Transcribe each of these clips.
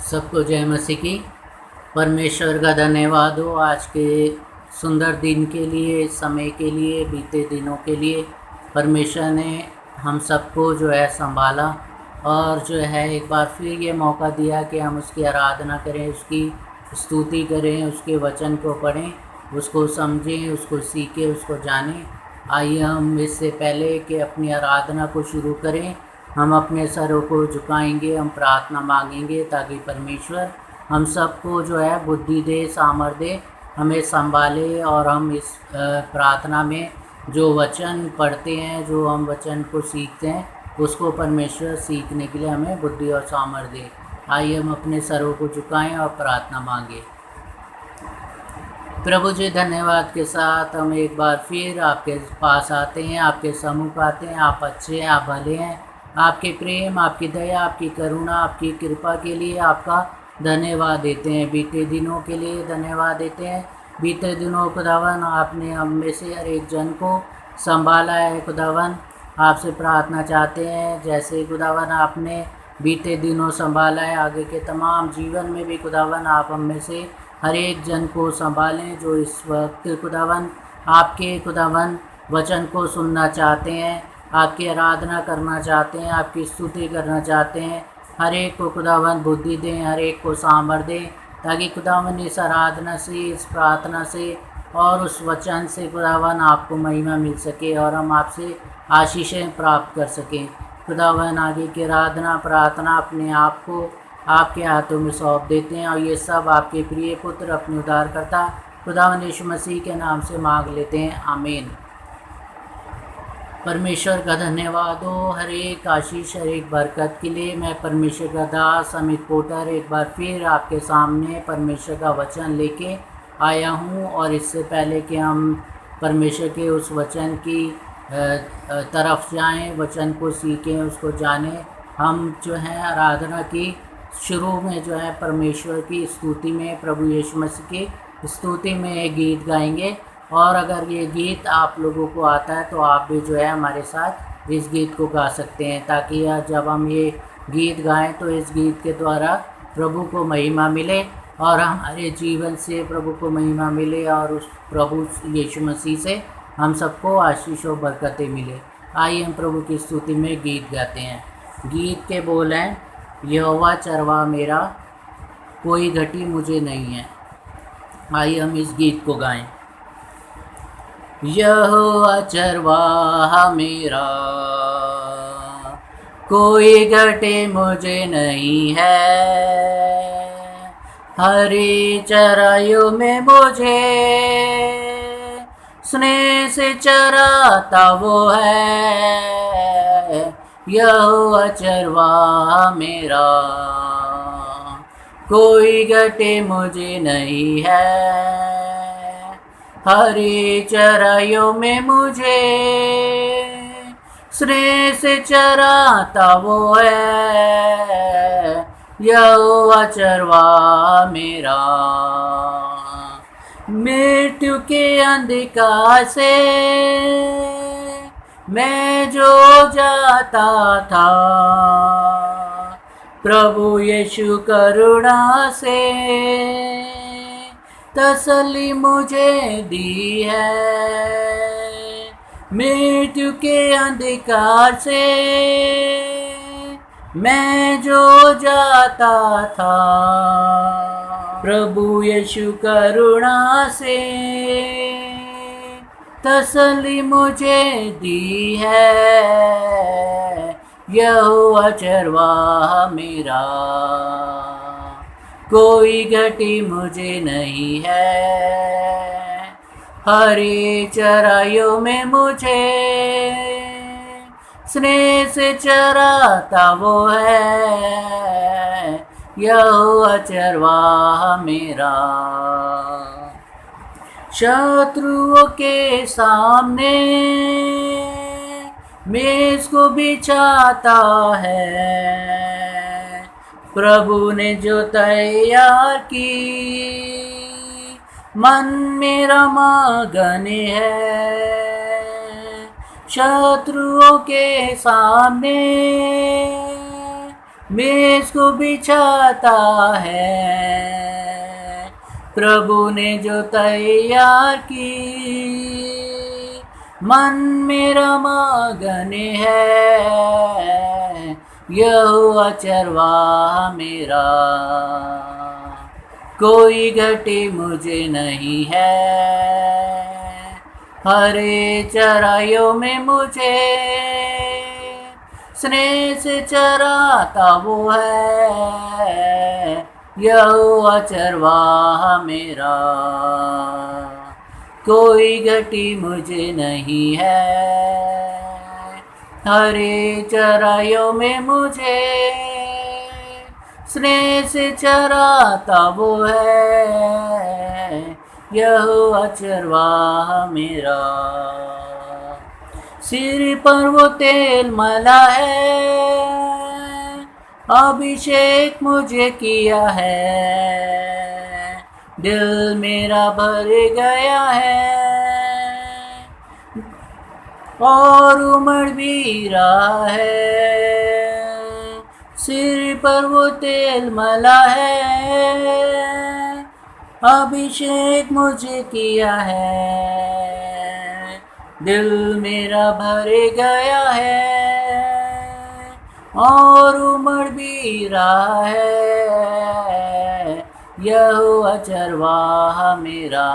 सबको जय मसीह की। परमेश्वर का धन्यवाद हो आज के सुंदर दिन के लिए, समय के लिए, बीते दिनों के लिए। परमेश्वर ने हम सबको जो है संभाला और जो है एक बार फिर ये मौका दिया कि हम उसकी आराधना करें, उसकी स्तुति करें, उसके वचन को पढ़ें, उसको समझें, उसको सीखें, उसको जानें। आइए हम इससे पहले कि अपनी आराधना को शुरू करें, हम अपने सरों को झुकाएंगे, हम प्रार्थना मांगेंगे ताकि परमेश्वर हम सबको जो है बुद्धि दे, सामर्थ्य दे, हमें संभाले और हम इस प्रार्थना में जो वचन पढ़ते हैं, जो हम वचन को सीखते हैं, उसको परमेश्वर सीखने के लिए हमें बुद्धि और सामर्थ्य दे। आइए हम अपने सरों को झुकाएं और प्रार्थना मांगें। प्रभु जी, धन्यवाद के साथ हम एक बार फिर आपके पास आते हैं, आपके सम्मुख आते हैं। आप अच्छे हैं, आप भले हैं। आपके प्रेम, आपकी दया, आपकी करुणा, आपकी कृपा के लिए आपका धन्यवाद देते हैं। बीते दिनों के लिए धन्यवाद देते हैं। बीते दिनों खुदावन आपने हम में से हर एक जन को संभाला है। खुदावन आपसे प्रार्थना चाहते हैं, जैसे खुदावन आपने बीते दिनों संभाला है, आगे के तमाम जीवन में भी खुदावन आप हम में से हर एक जन को संभालें जो इस वक्त खुदावन आपके खुदावन वचन को सुनना चाहते हैं, आपकी आराधना करना चाहते हैं, आपकी स्तुति करना चाहते हैं। हर एक को खुदावन बुद्धि दें, हर एक को सामर्थ्य दें, ताकि खुदावन इस आराधना से, इस प्रार्थना से और उस वचन से खुदावन आपको महिमा मिल सके और हम आपसे आशीषें प्राप्त कर सकें। खुदावन आगे की आराधना, प्रार्थना अपने आप को आपके हाथों में सौंप देते हैं और ये सब आपके प्रिय पुत्र अपने उद्धारकर्ता खुदावन यीशु मसीह के नाम से मांग लेते हैं, आमीन। परमेश्वर का धन्यवाद हो हर एक आशीष, हर एक बरकत के लिए। मैं परमेश्वर का दास अमित पोटर एक बार फिर आपके सामने परमेश्वर का वचन लेके आया हूँ। और इससे पहले कि हम परमेश्वर के उस वचन की तरफ जाएं, वचन को सीखें, उसको जानें, हम जो है आराधना की शुरू में जो है परमेश्वर की स्तुति में, प्रभु यीशु मसीह की स्तुति में एक गीत गाएंगे। और अगर ये गीत आप लोगों को आता है तो आप भी जो है हमारे साथ इस गीत को गा सकते हैं, ताकि जब हम ये गीत गाएं तो इस गीत के द्वारा प्रभु को महिमा मिले और हमारे जीवन से प्रभु को महिमा मिले और उस प्रभु यीशु मसीह से हम सबको आशीष और बरकतें मिले। आइए हम प्रभु की स्तुति में गीत गाते हैं। गीत के बोल हैं, यहोवा चरवाहा मेरा, कोई घटी मुझे नहीं है। आइए हम इस गीत को गाएं। यहोवा चरवाहा मेरा, कोई घटे मुझे नहीं है। हरी चराइयों में मुझे स्नेह से चराता वो है। यहोवा चरवाहा मेरा, कोई घटे मुझे नहीं है। हरी चराइयों में मुझे स्नेह से चराता वो है। यहोवा चरवाहा मेरा, मृत्यु के अंधकार से मैं जो जाता था, प्रभु यीशु करुणा से तसल्ली मुझे दी है। मृत्यु के अंधकार से मैं जो जाता था, प्रभु यीशु करुणा से तसल्ली मुझे दी है। यहोवा चरवाहा मेरा, कोई घटी मुझे नहीं है। हरी चराइयों में मुझे स्नेह से चराता वो है। यहोवा चरवाहा मेरा, शत्रुओं के सामने मेज को बिछाता है। प्रभु ने जो तैयार की, मन मेरा मगन है। शत्रुओं के सामने मेज को बिछाता है, प्रभु ने जो तैयार की, मन मेरा मगन है, यहोवा चरवाहा मेरा, कोई घटी मुझे नहीं है, हरे चराइयों में मुझे स्नेह से चराता वो है, यहोवा चरवाहा मेरा, कोई घटी मुझे नहीं है, हरे चराइयों में मुझे स्नेह से चराता वो है, यहोवा चरवाहा मेरा। सिर पर वो तेल मला है, अभिषेक मुझे किया है, दिल मेरा भर गया है, और उमड़ भी रहा है। सिर पर वो तेल मला है, अभिषेक मुझे किया है, दिल मेरा भर गया है, और उमड़ भी रहा है, यहोवा चरवाहा मेरा,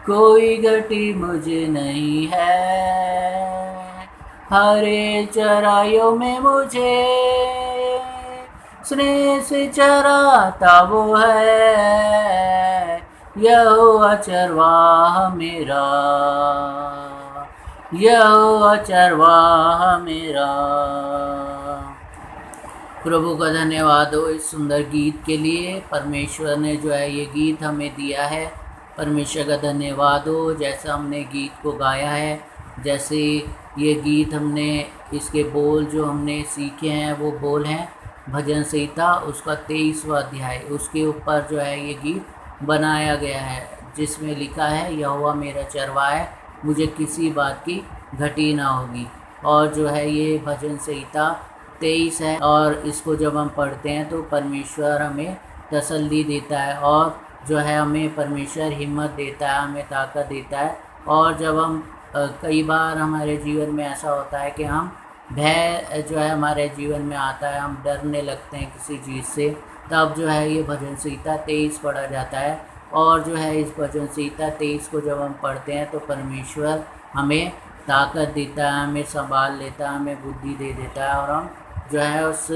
कोई घटी मुझे नहीं है, हरे चराइयों में मुझे स्नेह से चराता वो है, यहोवा चरवाहा मेरा, यहोवा चरवाहा मेरा। प्रभु का धन्यवाद हो इस सुंदर गीत के लिए। परमेश्वर ने जो है ये गीत हमें दिया है, परमेश्वर का धन्यवाद हो। जैसा हमने गीत को गाया है, जैसे ये गीत हमने इसके बोल जो हमने सीखे हैं वो बोल हैं भजन संहिता उसका 23वां अध्याय, उसके ऊपर जो है ये गीत बनाया गया है, जिसमें लिखा है यहोवा मेरा चरवाहा है, मुझे किसी बात की घटी ना होगी। और जो है ये भजन संहिता 23 है, और इसको जब हम पढ़ते हैं तो परमेश्वर हमें तसल्ली देता है, और जो है हमें परमेश्वर हिम्मत देता है, हमें ताकत देता है। और जब हम कई बार हमारे जीवन में ऐसा होता है कि हम भय जो है हमारे जीवन में आता है, हम डरने लगते हैं किसी चीज़ से, तब जो है ये भजन संहिता 23 पढ़ा जाता है। और जो है इस भजन संहिता 23 को जब हम पढ़ते हैं तो परमेश्वर हमें ताकत देता है, हमें संभाल लेता है, हमें बुद्धि दे देता है, और हम जो है उस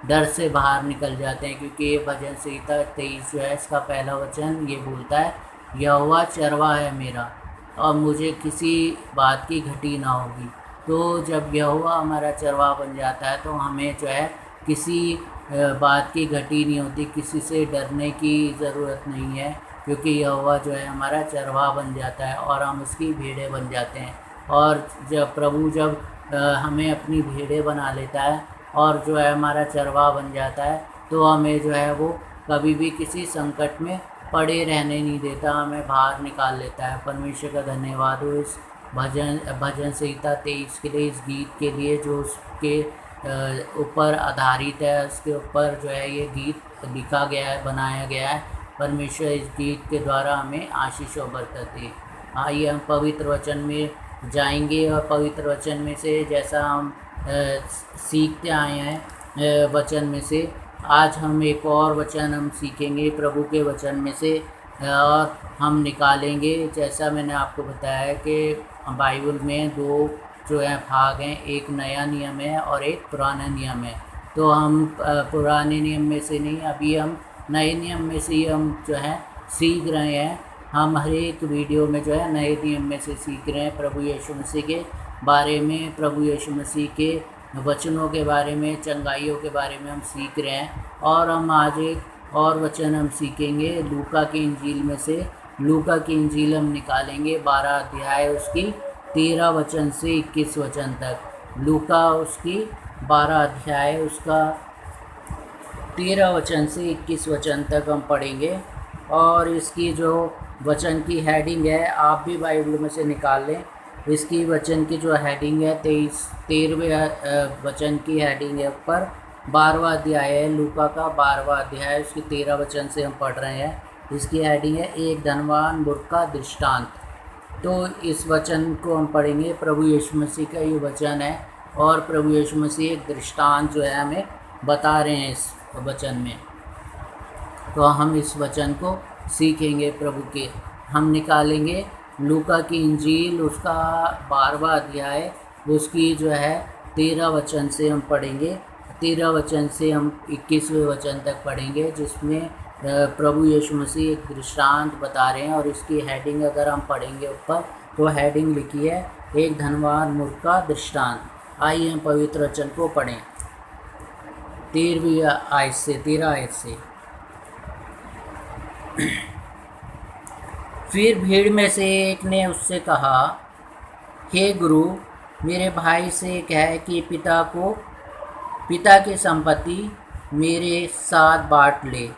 डर से बाहर निकल जाते हैं। क्योंकि ये भजन संहिता 23 जो है इसका पहला वचन ये बोलता है यहोवा चरवाहा है मेरा, और मुझे किसी बात की घटी ना होगी। तो जब यहोवा हमारा चरवाहा बन जाता है तो हमें जो है किसी बात की घटी नहीं होती, किसी से डरने की ज़रूरत नहीं है, क्योंकि यहोवा जो है हमारा चरवाहा बन जाता है और हम उसकी भेड़ें बन जाते हैं। और जब प्रभु जब हमें अपनी भेड़ें बना लेता है और जो है हमारा चरवाहा बन जाता है, तो हमें जो है वो कभी भी किसी संकट में पड़े रहने नहीं देता, हमें बाहर निकाल लेता है। परमेश्वर का धन्यवाद हो इस भजन संहिता 23 के लिए, इस गीत के लिए जो उसके ऊपर आधारित है, उसके ऊपर जो है ये गीत लिखा गया है, बनाया गया है। परमेश्वर इस गीत के द्वारा हमें आशीष और बरकत दे। आइए हम पवित्र वचन में जाएंगे, और पवित्र वचन में से जैसा हम सीखते आए हैं वचन में से, आज हम एक और वचन हम सीखेंगे प्रभु के वचन में से, और हम निकालेंगे। जैसा मैंने आपको बताया कि बाइबल में दो जो है भाग हैं, एक नया नियम है और एक पुराना नियम है। तो हम पुराने नियम में से नहीं, अभी हम नए नियम में से ही हम जो है सीख रहे हैं। हम हर एक वीडियो में जो है नए नियम में से सीख रहे हैं, प्रभु यीशु मसीह के बारे में, प्रभु यीशु मसीह के वचनों के बारे में, चंगाइयों के बारे में हम सीख रहे हैं। और हम आज एक और वचन हम सीखेंगे लूका की इंजील में से। लूका की इंजील हम निकालेंगे 12 अध्याय उसकी 13 वचन से 21 वचन तक। लूका उसकी 12 अध्याय उसका 13 वचन से 21 वचन तक हम पढ़ेंगे। और इसकी जो वचन की हेडिंग है, आप भी बाइबल में से निकाल लें। इसकी वचन की जो हेडिंग है 13वें वचन की हेडिंग है ऊपर 12वां अध्याय है, लूका का 12वां अध्याय, उसकी 13 वचन से हम पढ़ रहे हैं। इसकी हेडिंग है एक धनवान मूर्ख का दृष्टांत। तो इस वचन को हम पढ़ेंगे। प्रभु यीशु मसीह का ये वचन है और प्रभु यीशु मसीह एक दृष्टांत जो है हमें बता रहे हैं इस वचन में। तो हम इस वचन को सीखेंगे प्रभु के। हम निकालेंगे लूका की इंजील, उसका 12वां अध्याय, उसकी जो है 13 वचन से हम पढ़ेंगे। 13 वचन से हम 21वें वचन तक पढ़ेंगे, जिसमें प्रभु यीशु मसीह एक दृष्टांत बता रहे हैं। और इसकी हेडिंग अगर हम पढ़ेंगे ऊपर, तो हेडिंग लिखी है एक धनवान मूर्ख का दृष्टांत। आइए हम पवित्र वचन को पढ़ें। 13 आयत से। फिर भीड़ में से एक ने उससे कहा, हे गुरु, मेरे भाई से कह कि पिता की संपत्ति मेरे साथ बांट ले।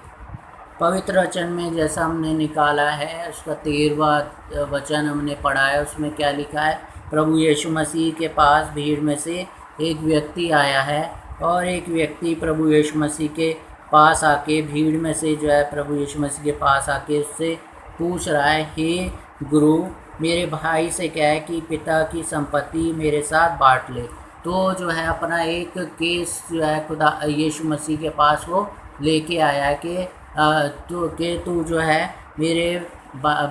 पवित्र वचन में जैसा हमने निकाला है, उसका 13वां वचन हमने पढ़ा है। उसमें क्या लिखा है? प्रभु यीशु मसीह के पास भीड़ में से एक व्यक्ति आया है और एक व्यक्ति प्रभु यीशु मसीह के पास आके, भीड़ में से जो है प्रभु यीशु मसीह के पास आके उससे पूछ रहा है, हे गुरु, मेरे भाई से क्या है कि पिता की संपत्ति मेरे साथ बांट ले। तो जो है अपना एक केस जो है खुदा यीशु मसीह के पास वो लेके आया कि तू जो है मेरे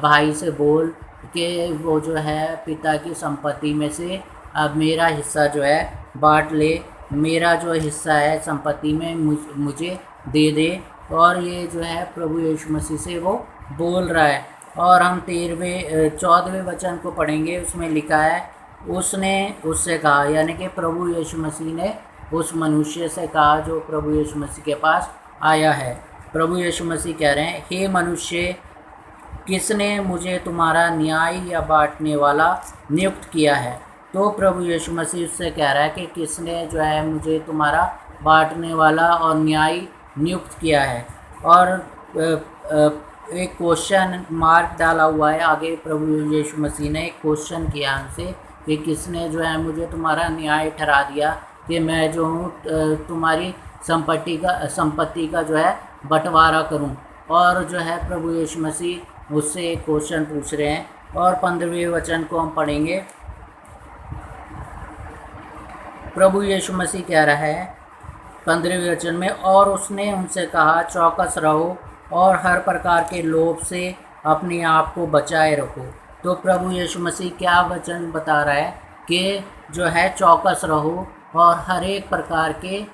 भाई से बोल कि वो जो है पिता की संपत्ति में से अब मेरा हिस्सा जो है बांट ले। मेरा जो हिस्सा है संपत्ति में मुझे दे दे। और ये जो है प्रभु यीशु मसीह से वो बोल रहा है। और हम 14वें वचन को पढ़ेंगे। उसमें लिखा है, उसने उससे कहा, यानी कि प्रभु यीशु मसीह ने उस मनुष्य से कहा जो प्रभु यीशु मसीह के पास आया है। प्रभु यीशु मसीह कह रहे हैं, हे मनुष्य, किसने मुझे तुम्हारा न्याय या बांटने वाला नियुक्त किया है? तो प्रभु यीशु मसीह उससे कह रहा है कि किसने जो है मुझे तुम्हारा बांटने वाला और न्याय नियुक्त किया है। और एक क्वेश्चन मार्क डाला हुआ है आगे। प्रभु यीशु मसीह ने एक क्वेश्चन किया हमसे कि किसने जो है मुझे तुम्हारा न्याय ठहरा दिया कि मैं जो हूँ तुम्हारी संपत्ति का जो है बंटवारा करूं। और जो है प्रभु यीशु मसीह उससे एक क्वेश्चन पूछ रहे हैं। और 15वें वचन को हम पढ़ेंगे। प्रभु यीशु मसीह कह रहा है 15वें वचन में, और उसने उनसे कहा, चौकस रहो और हर प्रकार के लोभ से अपने आप को बचाए रखो। तो प्रभु यीशु मसीह क्या वचन बता रहा है कि जो है चौकस रहो और हर एक प्रकार के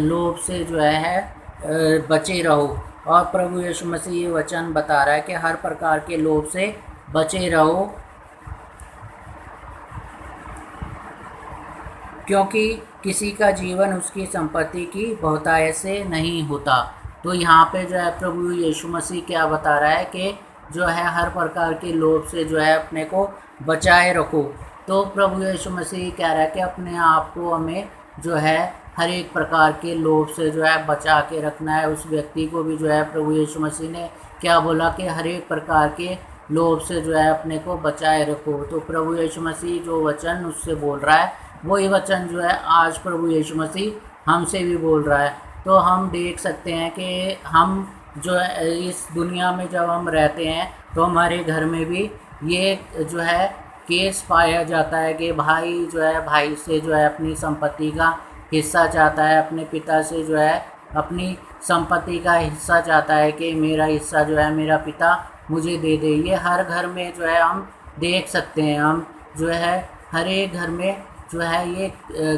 लोभ से जो है बचे रहो। और प्रभु यीशु मसीह ये वचन बता रहा है कि हर प्रकार के लोभ से बचे रहो, क्योंकि किसी का जीवन उसकी संपत्ति की बहुतायत से नहीं होता। तो यहाँ पे जो है प्रभु यीशु मसीह क्या बता रहा है कि जो है हर प्रकार के लोभ से जो है अपने को बचाए रखो। तो प्रभु यीशु मसीह कह रहा है कि अपने आप को हमें जो है हर एक प्रकार के लोभ से जो है बचा के रखना है। उस व्यक्ति को भी जो है प्रभु यीशु मसीह ने क्या बोला कि हर एक प्रकार के लोभ से जो है अपने को बचाए रखो। तो प्रभु यीशु मसीह जो वचन उससे बोल रहा है, वही वचन जो है आज प्रभु यीशु मसीह हमसे भी बोल रहा है। तो हम देख सकते हैं कि हम जो है इस दुनिया में जब हम रहते हैं तो हमारे घर में भी ये जो है केस पाया जाता है कि भाई जो है भाई से जो है अपनी संपत्ति का हिस्सा चाहता है, अपने पिता से जो है अपनी संपत्ति का हिस्सा चाहता है कि मेरा हिस्सा जो है मेरा पिता मुझे दे दे। ये हर घर में जो है हम देख सकते हैं। हम जो है हर एक घर में जो है ये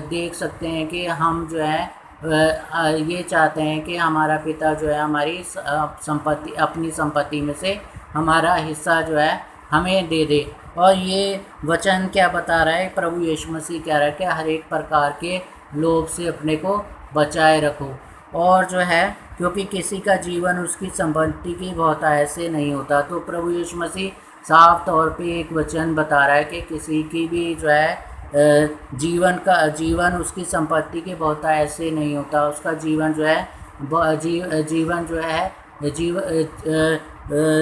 देख सकते हैं कि हम जो है ये चाहते हैं कि हमारा पिता जो है हमारी संपत्ति, अपनी संपत्ति में से हमारा हिस्सा जो है हमें दे दे। और ये वचन क्या बता रहा है? प्रभु यीशु मसीह कह रहा है कि हर एक प्रकार के लोभ से अपने को बचाए रखो। और जो है क्योंकि किसी का जीवन उसकी संपत्ति की बहुतायत से नहीं होता। तो प्रभु यीशु मसीह साफ तौर पे एक वचन बता रहा है कि किसी की भी जो है जीवन उसकी संपत्ति की बहुतायत से नहीं होता। उसका जीवन जो है जीवन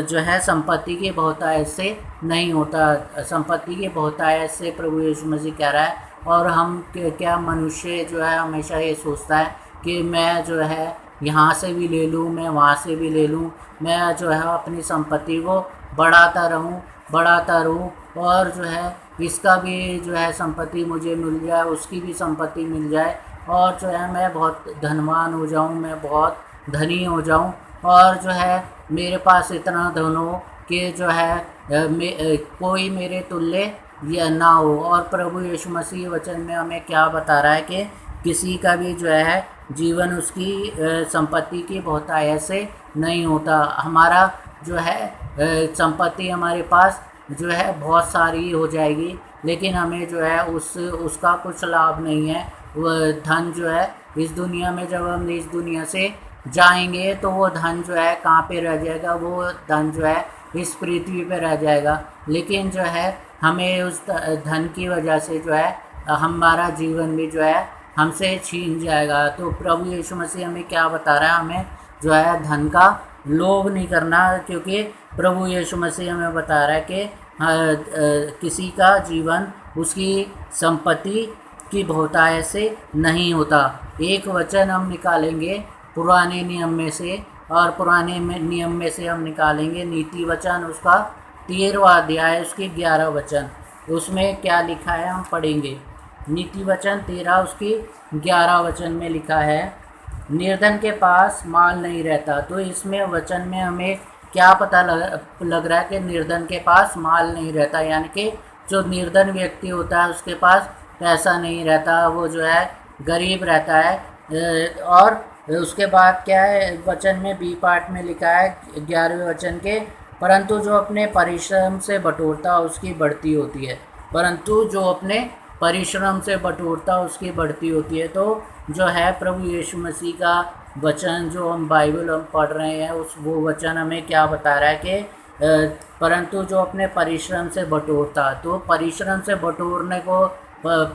जो है संपत्ति की बहुतायत से नहीं होता। संपत्ति की बहुतायत से प्रभु यीशु मसीह कह रहा है। और हम क्या मनुष्य जो है हमेशा ये सोचता है कि मैं जो है यहाँ से भी ले लूँ, मैं वहाँ से भी ले लूँ, मैं जो है अपनी संपत्ति को बढ़ाता रहूँ और जो है इसका भी जो है संपत्ति मुझे मिल जाए, उसकी भी संपत्ति मिल जाए और जो है मैं बहुत धनवान हो जाऊँ, मैं बहुत धनी हो जाऊँ और जो है मेरे पास इतना धन हो कि जो है कोई मेरे तुल्य यह ना हो। और प्रभु यीशु मसीह वचन में हमें क्या बता रहा है कि किसी का भी जो है जीवन उसकी संपत्ति की बहुतायत से नहीं होता। हमारा जो है संपत्ति हमारे पास जो है बहुत सारी हो जाएगी, लेकिन हमें जो है उसका कुछ लाभ नहीं है। वह धन जो है इस दुनिया में, जब हम इस दुनिया से जाएंगे तो वो धन जो है कहाँ पे रह जाएगा, वो धन जो है इस पृथ्वी पे रह जाएगा। लेकिन जो है हमें उस धन की वजह से जो है हमारा जीवन भी जो है हमसे छीन जाएगा। तो प्रभु यीशु मसीह हमें क्या बता रहा है, हमें जो है धन का लोभ नहीं करना, क्योंकि प्रभु यीशु मसीह हमें बता रहा है कि किसी का जीवन उसकी संपत्ति की बहुतायत से नहीं होता। एक वचन हम निकालेंगे पुराने नियम में से, और पुराने नियम में से हम निकालेंगे नीति वचन उसका 13वां अध्याय उसके 11 वचन। उसमें क्या लिखा है हम पढ़ेंगे। नीति वचन 13 उसकी 11 वचन में लिखा है, निर्धन के पास माल नहीं रहता। तो इसमें वचन में हमें क्या पता लग रहा है कि निर्धन के पास माल नहीं रहता, यानी कि जो निर्धन व्यक्ति होता है उसके पास पैसा नहीं रहता, वो जो है गरीब रहता है। और उसके बाद क्या है वचन में बी पार्ट में लिखा है 11वें वचन के, परंतु जो अपने परिश्रम से बटोरता उसकी बढ़ती होती है। परंतु जो अपने परिश्रम से बटोरता उसकी बढ़ती होती है। तो जो है प्रभु यीशु मसीह का वचन जो हम बाइबल हम पढ़ रहे हैं, वो वचन हमें क्या बता रहा है कि परंतु जो अपने परिश्रम से बटोरता, तो परिश्रम से बटोरने को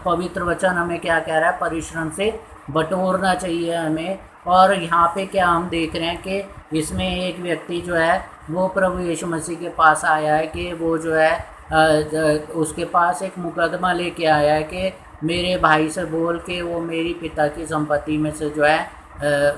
पवित्र वचन हमें क्या कह रहा है, परिश्रम से बटोरना चाहिए हमें। और यहाँ पे क्या हम देख रहे हैं कि इसमें एक व्यक्ति जो है वो प्रभु यीशु मसीह के पास आया है कि वो जो है उसके पास एक मुकदमा लेके आया है कि मेरे भाई से बोल के वो मेरी पिता की संपत्ति में से जो है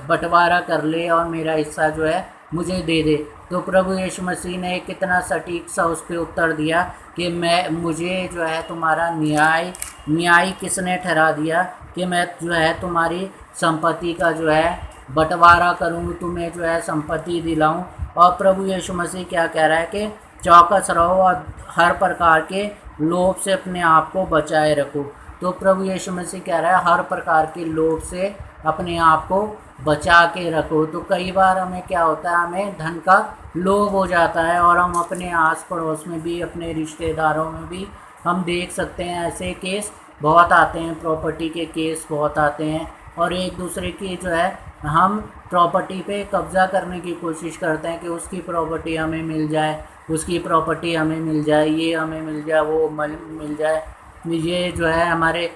बंटवारा कर ले और मेरा हिस्सा जो है मुझे दे दे। तो प्रभु यीशु मसीह ने कितना सटीक सा उस पर उत्तर दिया कि मुझे जो है तुम्हारा न्याय किसने ठहरा दिया कि मैं जो है तुम्हारी संपत्ति का जो है बंटवारा करूँ, तुम्हें जो है संपत्ति दिलाऊं। और प्रभु यीशु मसीह क्या कह रहा है कि चौकस रहो और हर प्रकार के लोभ से अपने आप को बचाए रखो। तो प्रभु यीशु मसीह कह रहा है हर प्रकार के लोभ से अपने आप को बचा के रखो। तो कई बार हमें क्या होता है, हमें धन का लोभ हो जाता है और हम अपने आस पड़ोस में भी, अपने रिश्तेदारों में भी हम देख सकते हैं ऐसे केस बहुत आते हैं, प्रॉपर्टी के केस बहुत आते हैं और एक दूसरे की जो है हम प्रॉपर्टी पे कब्ज़ा करने की कोशिश करते हैं कि उसकी प्रॉपर्टी हमें मिल जाए, उसकी प्रॉपर्टी हमें मिल जाए, ये हमें मिल जाए, वो मिल जाए, ये जो है हमारे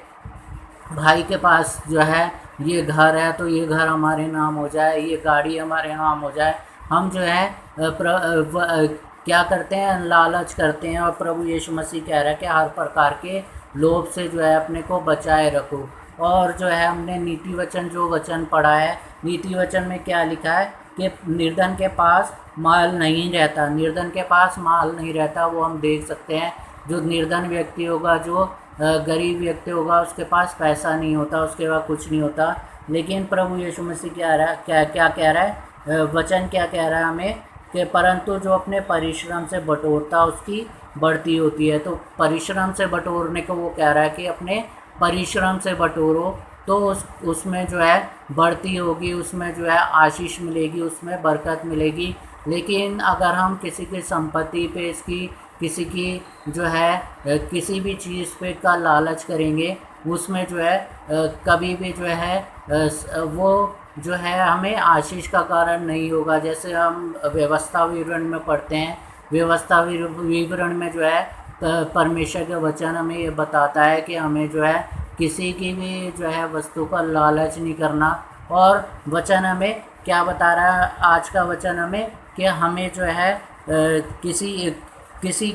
भाई के पास जो है ये घर है तो ये घर हमारे नाम हो जाए, ये गाड़ी हमारे नाम हो जाए। हम जो है क्या करते हैं, लालच करते हैं। और प्रभु यीशु मसीह कह रहा है कि हर प्रकार के लोभ से जो है अपने को बचाए रखो। और जो है हमने नीति वचन जो वचन पढ़ा है, नीति वचन में क्या लिखा है कि निर्धन के पास माल नहीं रहता, निर्धन के पास माल नहीं रहता। वो हम देख सकते हैं जो निर्धन व्यक्ति होगा, जो गरीब व्यक्ति होगा, उसके पास पैसा नहीं होता, उसके पास कुछ नहीं होता। लेकिन प्रभु यीशु मसीह क्या कह रहा है, वचन क्या कह रहा है हमें कि परंतु जो अपने परिश्रम से बटोरता उसकी बढ़ती होती है। तो परिश्रम से बटोरने को वो कह रहा है कि अपने परिश्रम से बटोरो तो उसमें जो है बढ़ती होगी, उसमें जो है आशीष मिलेगी, उसमें बरकत मिलेगी। लेकिन अगर हम किसी की संपत्ति पे, किसी की जो है किसी भी चीज़ पे का लालच करेंगे, उसमें जो है कभी भी जो है वो जो है हमें आशीष का कारण नहीं होगा। जैसे हम व्यवस्था विवरण में पढ़ते हैं, व्यवस्था विवरण में जो है परमेश्वर का वचन हमें ये बताता है कि हमें जो है किसी की भी जो है वस्तु का लालच नहीं करना। और वचन हमें क्या बता रहा है, आज का वचन हमें कि हमें जो है किसी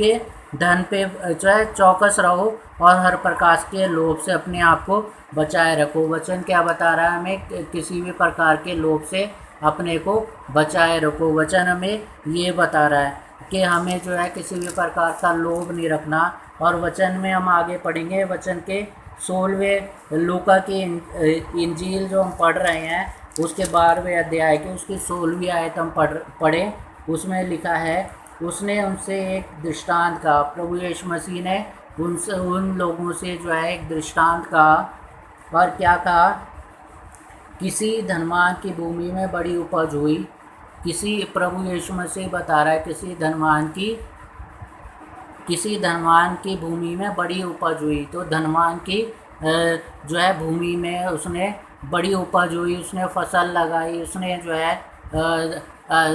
के धन पे जो है चौकस रहो और हर प्रकार के लोभ से अपने आप को बचाए रखो। वचन क्या बता रहा है हमें? किसी भी प्रकार के लोभ से अपने को बचाए रखो। वचन हमें ये बता रहा है कि हमें जो है किसी भी प्रकार का लोभ नहीं रखना। और वचन में हम आगे पढ़ेंगे, वचन के 16वें लूका की इंजील जो हम पढ़ रहे हैं उसके 12वें अध्याय के उसकी 16वीं आयत हम पढ़ें। उसमें लिखा है, उसने उनसे एक दृष्टांत कहा। प्रभु यीशु मसीह ने उनसे उन लोगों से जो है एक दृष्टांत कहा। और क्या कहा? किसी धनवान की भूमि में बड़ी उपज हुई। प्रभु यीशु मसीह बता रहा है किसी धनवान की भूमि में बड़ी उपज हुई। तो धनवान की जो है भूमि में उसने बड़ी उपज हुई, उसने फसल लगाई, उसने जो है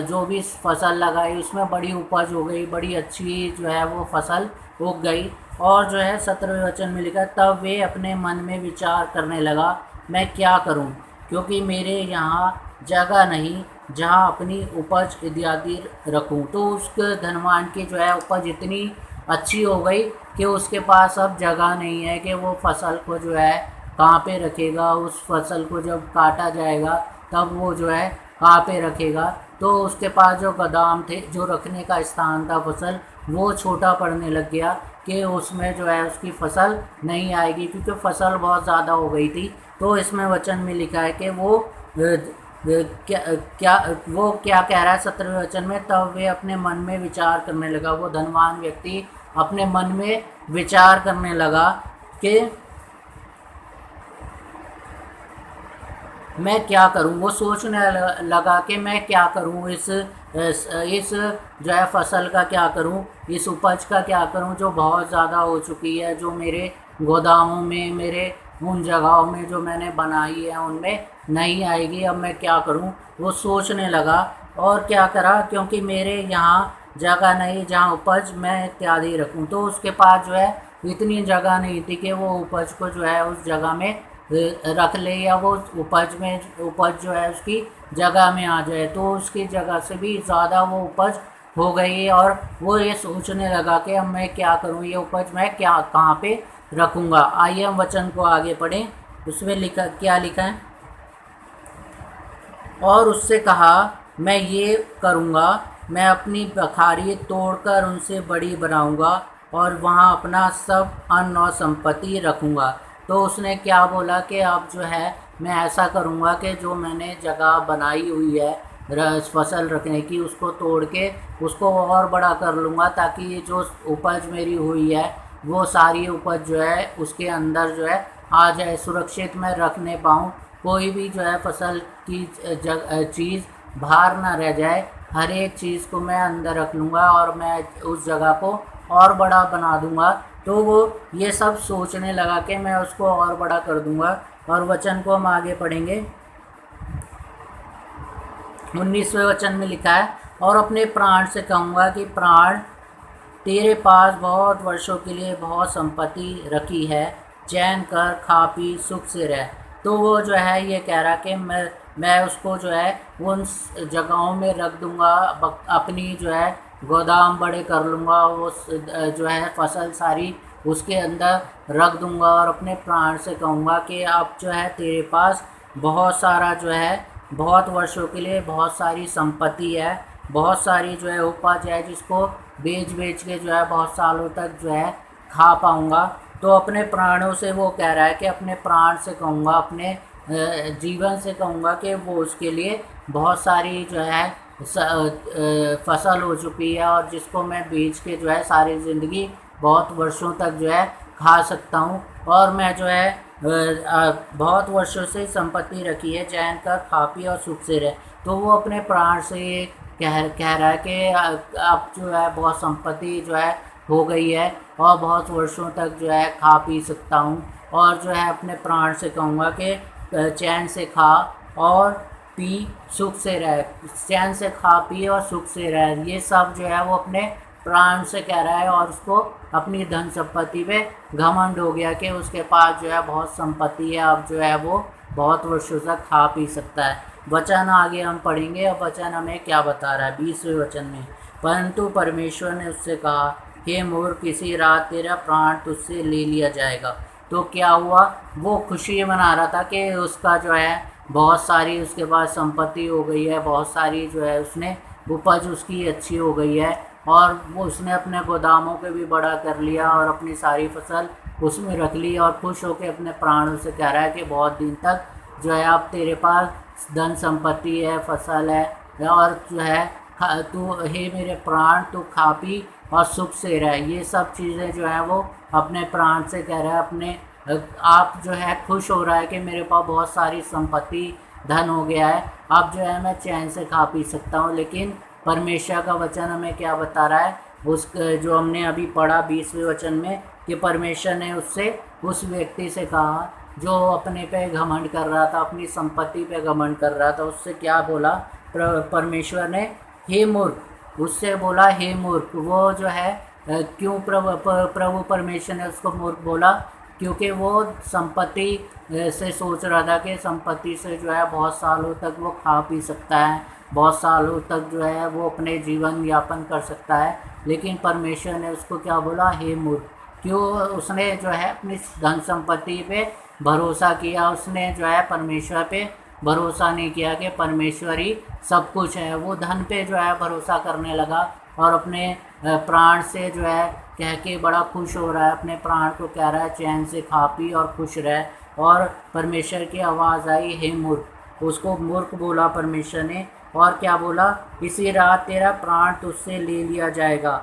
जो भी फसल लगाई उसमें बड़ी उपज हो गई, बड़ी अच्छी जो है वो फसल उग गई। और जो है 17वें वचन में लिखा, तब वे अपने मन में विचार करने लगा, मैं क्या करूं, क्योंकि मेरे यहाँ जगह नहीं जहाँ अपनी उपज इत्यादि रखूं। तो उस धनवान की जो है उपज इतनी अच्छी हो गई कि उसके पास अब जगह नहीं है कि वो फसल को जो है कहाँ पे रखेगा। उस फसल को जब काटा जाएगा तब वो जो है कहाँ पे रखेगा। तो उसके पास जो गोदाम थे, जो रखने का स्थान था फसल, वो छोटा पड़ने लग गया कि उसमें जो है उसकी फसल नहीं आएगी, क्योंकि फसल बहुत ज़्यादा हो गई थी। तो इसमें वचन में लिखा है कि वो क्या कह रहा है 17वें वचन में, तब वे अपने मन में विचार करने लगा। वो धनवान व्यक्ति अपने मन में विचार करने लगा कि मैं क्या करूं। वो सोचने लगा कि मैं क्या करूं, इस जो है फसल का क्या करूं, इस उपज का क्या करूं जो बहुत ज़्यादा हो चुकी है, जो मेरे गोदामों में, मेरे उन जगहों में जो मैंने बनाई है उनमें नहीं आएगी। अब मैं क्या करूं, वो सोचने लगा। और क्या करा, क्योंकि मेरे यहाँ जगह नहीं जहाँ उपज मैं इत्यादि रखूं। तो उसके पास जो है इतनी जगह नहीं थी कि वो उपज को जो है उस जगह में रख ले, या वो उपज जो है उसकी जगह में आ जाए। तो उसकी जगह से भी ज़्यादा वो उपज हो गई। और वो ये सोचने लगा कि अब मैं क्या करूं, ये उपज मैं कहाँ पे रखूँगा। आइए हम वचन को आगे पढ़ें। उसमें क्या लिखा है? और उससे कहा, मैं ये करूँगा, मैं अपनी बखारी तोड़कर उनसे बड़ी बनाऊँगा और वहाँ अपना सब अन्न और संपत्ति रखूँगा। तो उसने क्या बोला कि अब जो है मैं ऐसा करूँगा कि जो मैंने जगह बनाई हुई है फसल रखने की, उसको तोड़ के उसको और बड़ा कर लूँगा, ताकि ये जो उपज मेरी हुई है वो सारी उपज जो है उसके अंदर जो है आ जाए, सुरक्षित मैं रखने पाऊँ। कोई भी जो है फसल की चीज़ बाहर ना रह जाए, हर एक चीज़ को मैं अंदर रख लूँगा और मैं उस जगह को और बड़ा बना दूँगा। तो वो ये सब सोचने लगा कि मैं उसको और बड़ा कर दूँगा। और वचन को हम आगे पढ़ेंगे। 19वें वचन में लिखा है, और अपने प्राण से कहूँगा कि प्राण, तेरे पास बहुत वर्षों के लिए बहुत संपत्ति रखी है, चैन कर, खा पी, सुख से रह। तो वो जो है ये कह रहा कि मैं उसको जो है उन जगहों में रख दूँगा, अपनी जो है गोदाम बड़े कर लूँगा, वो जो है फसल सारी उसके अंदर रख दूँगा। और अपने प्राण से कहूँगा कि अब जो है तेरे पास बहुत सारा जो है, बहुत वर्षों के लिए बहुत सारी संपत्ति है, बहुत सारी जो है उपज है, जिसको बेच के जो है बहुत सालों तक जो है खा पाऊँगा। तो अपने प्राणों से वो कह रहा है कि अपने प्राण से कहूँगा, अपने जीवन से कहूँगा कि वो उसके लिए बहुत सारी जो है फसल हो चुकी है, और जिसको मैं बेच के जो है सारी ज़िंदगी बहुत वर्षों तक जो है खा सकता हूँ। और मैं जो है बहुत वर्षों से संपत्ति रखी है, चैन कर, खा पी और सुख से रहे। तो वो अपने प्राण से कह रहा है कि अब जो है बहुत संपत्ति जो है हो गई है और बहुत वर्षों तक जो है खा पी सकता हूँ। और जो है अपने प्राण से कहूँगा कि चैन से खा और पी, सुख से रह। चैन से खा पी और सुख से रह, ये सब जो है वो अपने प्राण से कह रहा है। और उसको अपनी धन संपत्ति पे घमंड हो गया कि उसके पास जो है बहुत संपत्ति है, अब जो है वो बहुत वर्षों तक खा पी सकता है। वचन आगे हम पढ़ेंगे। और वचन हमें क्या बता रहा है 20वें वचन में, परंतु परमेश्वर ने उससे कहा, हे मूर्ख, किसी रात तेरा प्राण तुझसे ले लिया जाएगा। तो क्या हुआ, वो खुशी मना रहा था कि उसका जो है बहुत सारी उसके पास संपत्ति हो गई है, बहुत सारी जो है उसने उपज उसकी अच्छी हो गई है, और वो उसने अपने गोदामों के भी बड़ा कर लिया और अपनी सारी फसल उसमें रख ली, और खुश होकर अपने प्राणों से कह रहा है कि बहुत दिन तक जो है अब तेरे पास धन संपत्ति है, फसल है, और जो है तू, हे मेरे प्राण, तू खा पी और सुख से रह। ये सब चीज़ें जो है वो अपने प्राण से कह रहा है, अपने आप जो है खुश हो रहा है कि मेरे पास बहुत सारी संपत्ति धन हो गया है, अब जो है मैं चैन से खा पी सकता हूँ। लेकिन परमेश्वर का वचन हमें क्या बता रहा है, उस जो हमने अभी पढ़ा 20वें वचन में, कि परमेश्वर ने उससे उस व्यक्ति से कहा जो अपने पे घमंड कर रहा था, अपनी संपत्ति पे घमंड कर रहा था, उससे क्या बोला परमेश्वर ने, हे मूर्ख, उससे बोला हे मूर्ख। वो जो है क्यों प्रभु परमेश्वर ने उसको मूर्ख बोला, क्योंकि वो संपत्ति से सोच रहा था कि संपत्ति से जो है बहुत सालों तक वो खा पी सकता है, बहुत सालों तक जो है वो अपने जीवन यापन कर सकता है। लेकिन परमेश्वर ने उसको क्या बोला, हे मूर्ख। क्यों, उसने जो है अपनी धन संपत्ति पे भरोसा किया, उसने जो है परमेश्वर पे भरोसा नहीं किया कि परमेश्वर ही सब कुछ है। वो धन पे जो है भरोसा करने लगा और अपने प्राण से जो है कह के बड़ा खुश हो रहा है, अपने प्राण को कह रहा है चैन से खा पी और खुश रह। और परमेश्वर की आवाज़ आई, हे मूर्ख। उसको मूर्ख बोला परमेश्वर ने, और क्या बोला, इसी रात तेरा प्राण तुझसे ले लिया जाएगा,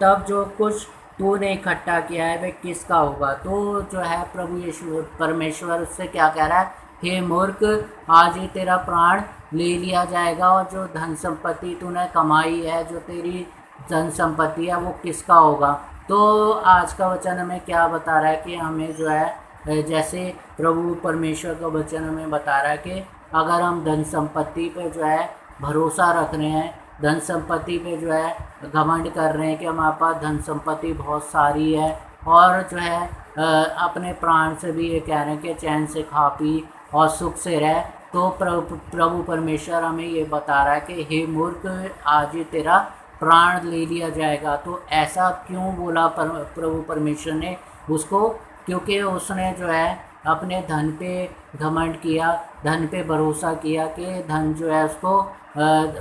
तब जो कुछ तूने इकट्ठा किया है वह किसका होगा। तो जो है प्रभु यीशु परमेश्वर उससे क्या कह रहा है, हे मूर्ख, आज ही तेरा प्राण ले लिया जाएगा, और जो धन संपत्ति तूने कमाई है, जो तेरी धन संपत्ति है, वो किसका होगा। तो आज का वचन हमें क्या बता रहा है कि हमें जो है जैसे प्रभु परमेश्वर का वचन हमें बता रहा है कि अगर हम धन संपत्ति पे जो है भरोसा रख रहे हैं, धन संपत्ति पे जो है घमंड कर रहे हैं कि हमारे पास धन संपत्ति बहुत सारी है, और जो है अपने प्राण से भी ये कह रहे हैं कि चैन से खा पी और सुख से रह, तो प्रभु परमेश्वर हमें ये बता रहा है कि हे मूर्ख, आज ही तेरा प्राण ले लिया जाएगा। तो ऐसा क्यों बोला प्रभु परमेश्वर ने उसको, क्योंकि उसने जो है अपने धन पे घमंड किया, धन पे भरोसा किया कि धन जो है उसको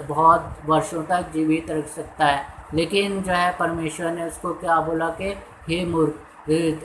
बहुत वर्षों तक जीवित रख सकता है। लेकिन जो है परमेश्वर ने उसको क्या बोला कि हे मूर्ख,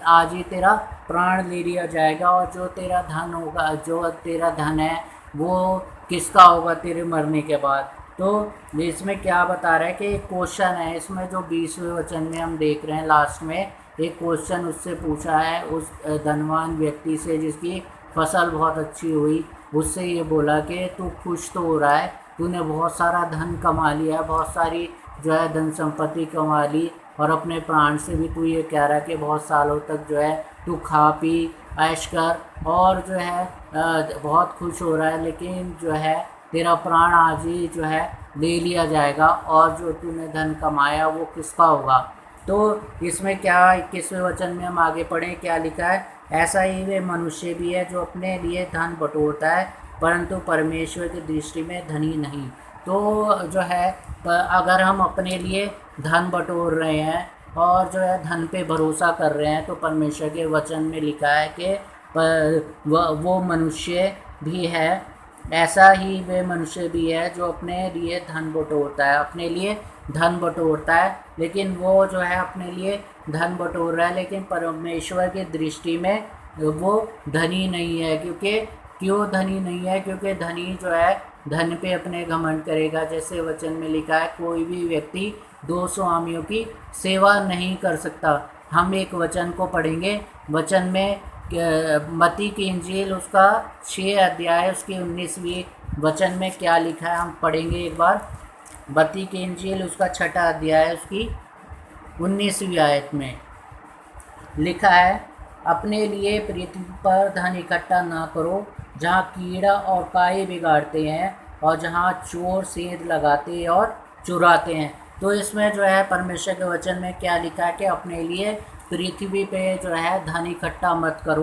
आज ही तेरा प्राण ले लिया जाएगा, और जो तेरा धन होगा, जो तेरा धन है, वो किसका होगा तेरे मरने के बाद। तो इसमें क्या बता रहा है कि एक क्वेश्चन है इसमें, जो 20वें वचन में हम देख रहे हैं, लास्ट में एक क्वेश्चन उससे पूछा है, उस धनवान व्यक्ति से जिसकी फसल बहुत अच्छी हुई, उससे ये बोला कि तू खुश तो हो रहा है, तूने बहुत सारा धन कमा लिया, बहुत सारी जो है धन संपत्ति कमा ली, और अपने प्राण से भी तू ये कह रहा है कि बहुत सालों तक जो है तू खा पी ऐश कर और जो है बहुत खुश हो रहा है, लेकिन जो है तेरा प्राण आज ही जो है ले लिया जाएगा, और जो तूने धन कमाया वो किसका होगा। तो इसमें क्या 21वें वचन में हम आगे पढ़ें, क्या लिखा है, ऐसा ही वे मनुष्य भी है जो अपने लिए धन बटोरता है, परंतु परमेश्वर की दृष्टि में धनी नहीं। तो जो है अगर हम अपने लिए धन बटोर रहे हैं और जो है धन पे भरोसा कर रहे हैं, तो परमेश्वर के वचन में लिखा है कि वो मनुष्य भी है, ऐसा ही वे मनुष्य भी है जो अपने लिए धन बटोरता है, अपने लिए धन बटोरता है, लेकिन वो जो है अपने लिए धन बटोर रहा है, लेकिन परमेश्वर की दृष्टि में वो धनी नहीं है। क्यों धनी नहीं है, क्योंकि धनी जो है धन पे अपने घमंड करेगा। जैसे वचन में लिखा है, कोई भी व्यक्ति 2 स्वामियों की सेवा नहीं कर सकता। हम एक वचन को पढ़ेंगे, वचन में मत्ती की इंजील उसका 6 अध्याय उसकी 19वीं वचन में क्या लिखा है, हम पढ़ेंगे एक बार। मत्ती की इंजील उसका 6 अध्याय उसकी 19वीं आयत में लिखा है, अपने लिए पृथ्वी पर धन इकट्ठा ना करो, जहाँ कीड़ा और काई बिगाड़ते हैं और जहाँ चोर सेंध लगाते और चुराते हैं। तो इसमें जो है परमेश्वर के वचन में क्या लिखा है कि अपने लिए पृथ्वी पे जो है धन इकट्ठा मत करो,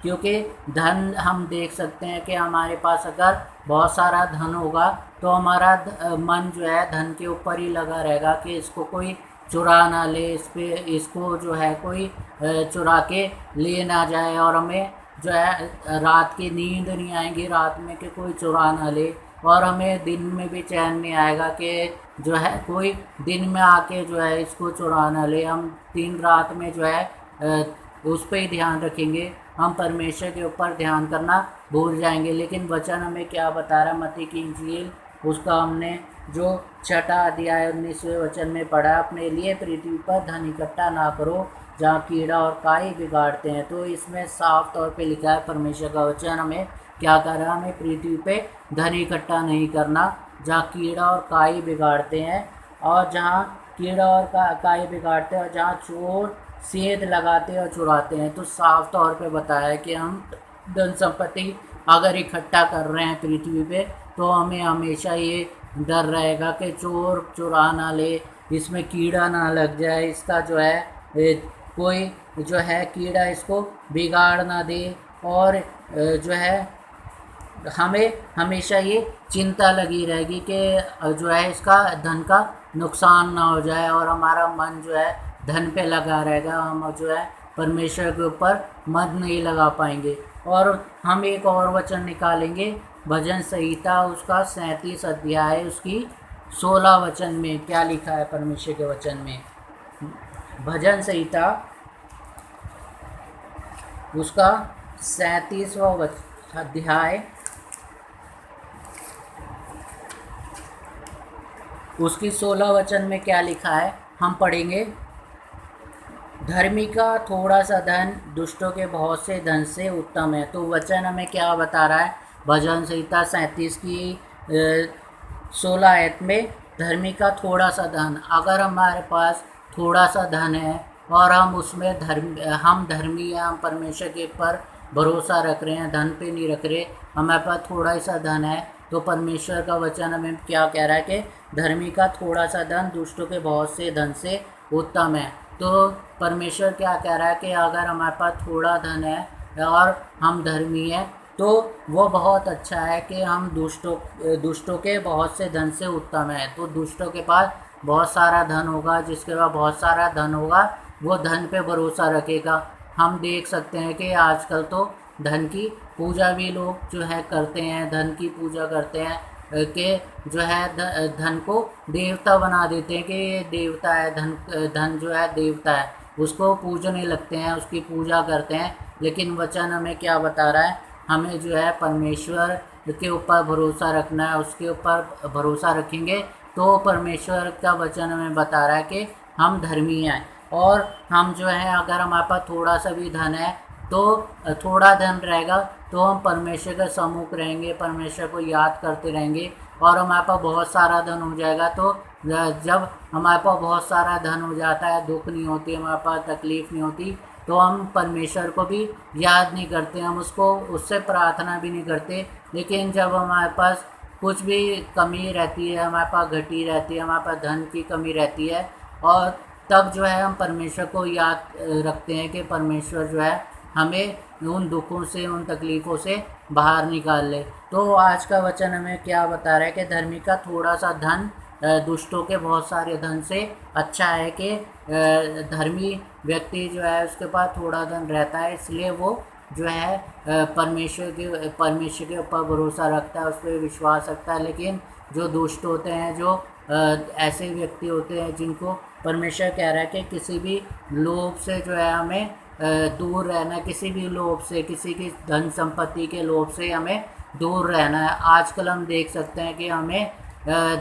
क्योंकि धन हम देख सकते हैं कि हमारे पास अगर बहुत सारा धन होगा तो हमारा मन जो है धन के ऊपर ही लगा रहेगा कि इसको कोई चुरा ना ले, इस पे इसको जो है कोई चुरा के ले ना जाए, और हमें जो है रात की नींद नहीं आएगी रात में कि कोई चुरा ना ले, और हमें दिन में भी चैन नहीं आएगा कि जो है कोई दिन में आके जो है इसको चुरा ना ले। हम दिन रात में जो है उस पर ही ध्यान रखेंगे, हम परमेश्वर के ऊपर ध्यान करना भूल जाएंगे। लेकिन वचन हमें क्या बता रहा है, मत्ती की इंजील उसका हमने जो 6वां अध्याय 19वें वचन में पढ़ा, अपने लिए पृथ्वी पर धन इकट्ठा ना करो जहाँ कीड़ा और काई बिगाड़ते हैं। तो इसमें साफ तौर पे लिखा है, परमेश्वर का वचन हमें क्या कर रहा है, हमें पृथ्वी पे धन इकट्ठा नहीं करना जहाँ कीड़ा और काई बिगाड़ते हैं, और जहाँ कीड़ा और काई बिगाड़ते हैं, और जहाँ चोर सेंध लगाते हैं और चुराते हैं। तो साफ तौर पे बताया है कि हम धन संपत्ति अगर इकट्ठा कर रहे हैं पृथ्वी पे, तो हमें हमेशा ये डर रहेगा कि चोर चुरा ना ले, इसमें कीड़ा ना लग जाए, इसका जो है कोई जो है कीड़ा इसको बिगाड़ ना दे, और जो है हमें हमेशा ये चिंता लगी रहेगी कि जो है इसका धन का नुकसान ना हो जाए, और हमारा मन जो है धन पे लगा रहेगा, हम जो है परमेश्वर के ऊपर मन नहीं लगा पाएंगे। और हम एक और वचन निकालेंगे, भजन संहिता उसका 37 अध्याय उसकी 16 वचन में क्या लिखा है परमेश्वर के वचन में। भजन संहिता उसका 37वां अध्याय उसकी 16 वचन में क्या लिखा है, हम पढ़ेंगे। धर्मी का थोड़ा सा धन दुष्टों के बहुत से धन से उत्तम है। तो वचन हमें क्या बता रहा है, भजन संहिता 37 की 16 आयत में, धर्मी का थोड़ा सा धन, अगर हमारे पास थोड़ा सा धन है और हम उसमें हम धर्मी हैं, हम परमेश्वर के ऊपर भरोसा रख रहे हैं, धन पे नहीं रख रहे, हमारे पास थोड़ा ही सा धन है, तो परमेश्वर का वचन हमें क्या कह रहा है कि धर्मी का थोड़ा सा धन दुष्टों के बहुत से धन से उत्तम है। तो परमेश्वर क्या कह रहा है कि अगर हमारे पास थोड़ा धन है और हम धर्मी हैं, तो वो बहुत अच्छा है कि हम दुष्टों के बहुत से धन से उत्तम है। तो दुष्टों के पास बहुत सारा धन होगा, जिसके पास बहुत सारा धन होगा वो धन पे भरोसा रखेगा। हम देख सकते हैं कि आजकल तो धन की पूजा भी लोग जो है करते हैं, धन की पूजा करते हैं कि जो है धन को देवता बना देते हैं कि ये देवता है, धन जो है देवता है, उसको पूजने लगते हैं, उसकी पूजा करते हैं। लेकिन वचन हमें क्या बता रहा है, हमें जो है परमेश्वर के ऊपर भरोसा रखना है, उसके ऊपर भरोसा रखेंगे तो परमेश्वर का वचन हमें बता रहा है कि हम धर्मी हैं। और हम जो है अगर हमारे पास थोड़ा सा भी धन है, तो थोड़ा धन रहेगा तो हम परमेश्वर के सम्मुख रहेंगे, परमेश्वर को याद करते रहेंगे, और हमारे पास बहुत सारा धन हो जाएगा। तो जब हमारे पास बहुत सारा धन हो जाता है, दुख नहीं होती, हमारे पास तकलीफ़ नहीं होती, तो हम परमेश्वर को भी याद नहीं करते, हम उससे प्रार्थना भी नहीं करते। लेकिन जब हमारे पास कुछ भी कमी रहती है, हमारे पास घटी रहती है, हमारे पास धन की कमी रहती है, और तब जो है हम परमेश्वर को याद रखते हैं कि परमेश्वर जो है हमें उन दुखों से, उन तकलीफ़ों से बाहर निकाल ले। तो आज का वचन हमें क्या बता रहा है कि धर्मी का थोड़ा सा धन दुष्टों के बहुत सारे धन से अच्छा है कि धर्मी व्यक्ति जो है उसके पास थोड़ा धन रहता है, इसलिए वो जो है परमेश्वर के ऊपर भरोसा रखता है, उस पर विश्वास रखता है। लेकिन जो दुष्ट होते हैं, जो ऐसे व्यक्ति होते हैं जिनको परमेश्वर कह रहा है कि किसी भी लोभ से जो है हमें दूर रहना, किसी भी लोभ से, किसी की धन संपत्ति के लोभ से हमें दूर रहना है। आजकल हम देख सकते हैं कि हमें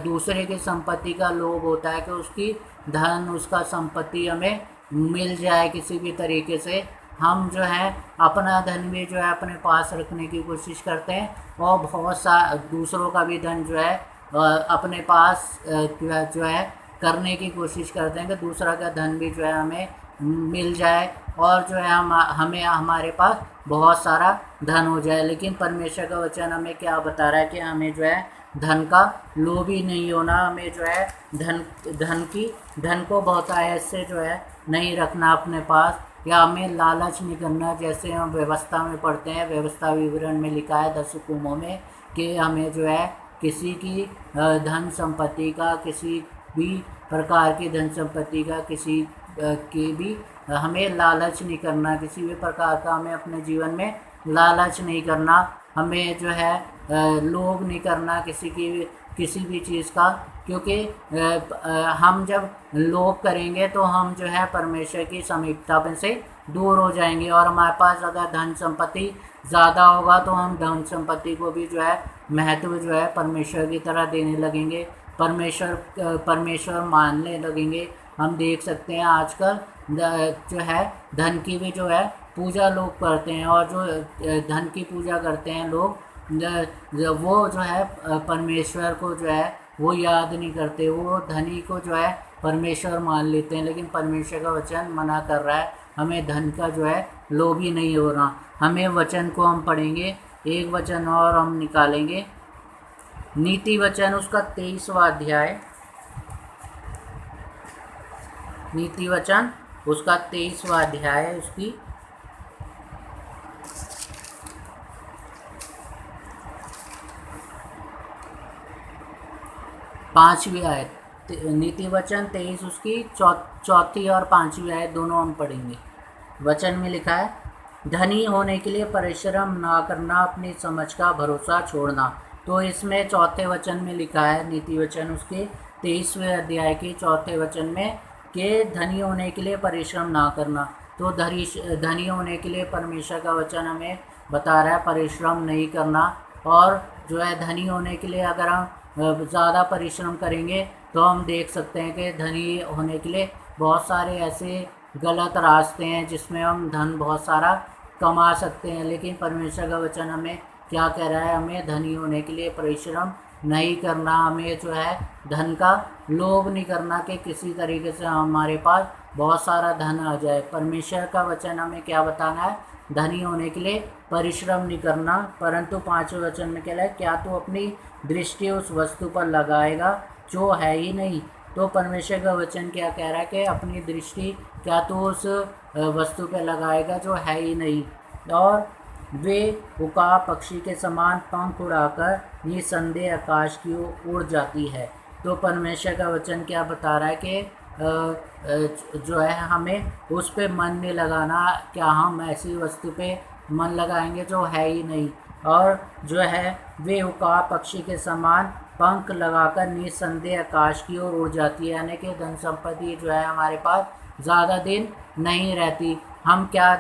दूसरे की संपत्ति का लोभ होता है कि उसकी धन, उसका संपत्ति हमें मिल जाए किसी भी तरीके से। हम जो है अपना धन भी जो है अपने पास रखने की कोशिश करते हैं, और बहुत सा दूसरों का भी धन जो है अपने पास जो है करने की कोशिश करते हैं कि दूसरा का धन भी जो है हमें मिल जाए, और जो है हमें हमारे पास बहुत सारा धन हो जाए। लेकिन परमेश्वर का वचन हमें क्या बता रहा है कि हमें जो है धन का लोभी नहीं होना, हमें जो है धन को बहुतायत से जो है नहीं रखना अपने पास, या हमें लालच नहीं करना। जैसे हम व्यवस्था में पढ़ते हैं, व्यवस्था विवरण में लिखा है 10 हुक्मों में कि हमें जो है किसी की धन संपत्ति का, किसी भी प्रकार की धन संपत्ति का, किसी की भी हमें लालच नहीं करना, किसी भी प्रकार का हमें अपने जीवन में लालच नहीं करना, हमें जो है लोभ नहीं करना किसी भी चीज़ का, क्योंकि हम जब लोभ करेंगे तो हम जो है परमेश्वर की समीपता में से दूर हो जाएंगे। और हमारे पास अगर धन संपत्ति ज़्यादा होगा तो हम धन संपत्ति को भी जो है महत्व जो है परमेश्वर की तरह देने लगेंगे, परमेश्वर मानने लगेंगे। हम देख सकते हैं आजकल जो है धन की भी जो है पूजा लोग करते हैं, और जो धन की पूजा करते हैं लोग वो जो है परमेश्वर को जो है वो याद नहीं करते, वो धनी को जो है परमेश्वर मान लेते हैं। लेकिन परमेश्वर का वचन मना कर रहा है हमें धन का जो है लोभी नहीं हो रहा। हमें वचन को हम पढ़ेंगे, एक वचन और हम निकालेंगे, नीति वचन उसका 23वां अध्याय, नीति वचन उसका 23वां अध्याय, उसकी 5वीं आयत, नीति वचन 23 उसकी चौथी और 5वीं आयत दोनों हम पढ़ेंगे। वचन में लिखा है, धनी होने के लिए परिश्रम ना करना, अपनी समझ का भरोसा छोड़ना। तो इसमें चौथे वचन में लिखा है, नीति वचन उसके 23वें अध्याय के चौथे वचन में, कि धनी होने के लिए परिश्रम ना करना। तो धनी होने के लिए परमेश्वर का वचन हमें बता रहा है परिश्रम नहीं करना। और जो है धनी होने के लिए अगर हम ज़्यादा परिश्रम करेंगे तो हम देख सकते हैं कि धनी होने के लिए बहुत सारे ऐसे गलत रास्ते हैं जिसमें हम धन बहुत सारा कमा सकते हैं। लेकिन परमेश्वर का वचन हमें क्या कह रहा है, हमें धनी होने के लिए परिश्रम नहीं करना, हमें जो है धन का लोभ नहीं करना कि किसी तरीके से हमारे पास बहुत सारा धन आ जाए। परमेश्वर का वचन हमें क्या बताना है, धनी होने के लिए परिश्रम नहीं करना। परंतु 5वें वचन में क्या है, क्या तू अपनी दृष्टि उस वस्तु पर लगाएगा जो है ही नहीं। तो परमेश्वर का वचन क्या कह रहा है कि अपनी दृष्टि क्या तू उस वस्तु पर लगाएगा जो है ही नहीं। और वे उकाब पक्षी के समान पंख उड़ाकर निसंदेह आकाश की ओर उड़ जाती है। तो परमेश्वर का वचन क्या बता रहा है कि जो है हमें उस पे मन नहीं लगाना। क्या हम ऐसी वस्तु पे मन लगाएंगे जो है ही नहीं। और जो है वे उकाब पक्षी के समान पंख लगाकर निसंदेह आकाश की ओर उड़ जाती है, यानी कि धन संपत्ति जो है हमारे पास ज़्यादा दिन नहीं रहती। हम क्या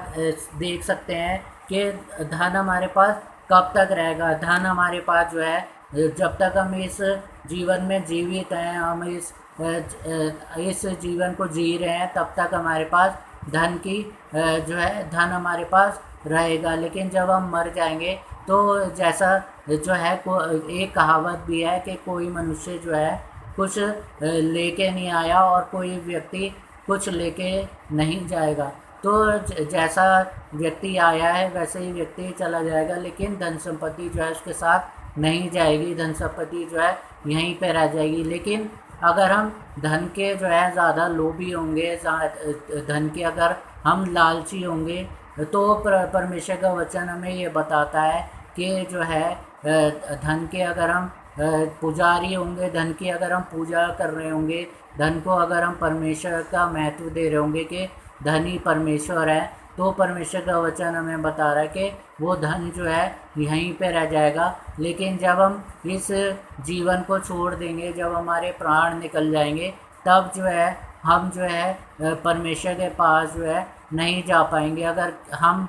देख सकते हैं कि धन हमारे पास कब तक रहेगा। धन हमारे पास जो है जब तक हम इस जीवन में जीवित हैं, हम इस जीवन को जी रहे हैं, तब तक हमारे पास धन की जो है धन हमारे पास रहेगा। लेकिन जब हम मर जाएंगे तो जैसा जो है एक कहावत भी है कि कोई मनुष्य जो है कुछ लेके नहीं आया और कोई व्यक्ति कुछ लेके नहीं जाएगा। तो जैसा व्यक्ति आया है वैसे ही व्यक्ति चला जाएगा, लेकिन धन संपत्ति जो है उसके साथ नहीं जाएगी, धन संपत्ति जो है यहीं पे रह जाएगी। लेकिन अगर हम धन के जो है ज़्यादा लोभी होंगे, धन के अगर हम लालची होंगे, तो परमेश्वर का वचन हमें ये बताता है कि जो है धन के अगर हम पुजारी होंगे, धन की अगर हम पूजा कर रहे होंगे, धन को अगर हम परमेश्वर का महत्व दे रहे होंगे कि धन ही परमेश्वर है, तो परमेश्वर का वचन हमें बता रहा है कि वो धन जो है यहीं पे रह जाएगा। लेकिन जब हम इस जीवन को छोड़ देंगे, जब हमारे प्राण निकल जाएंगे, तब जो है हम जो है परमेश्वर के पास जो है नहीं जा पाएंगे, अगर हम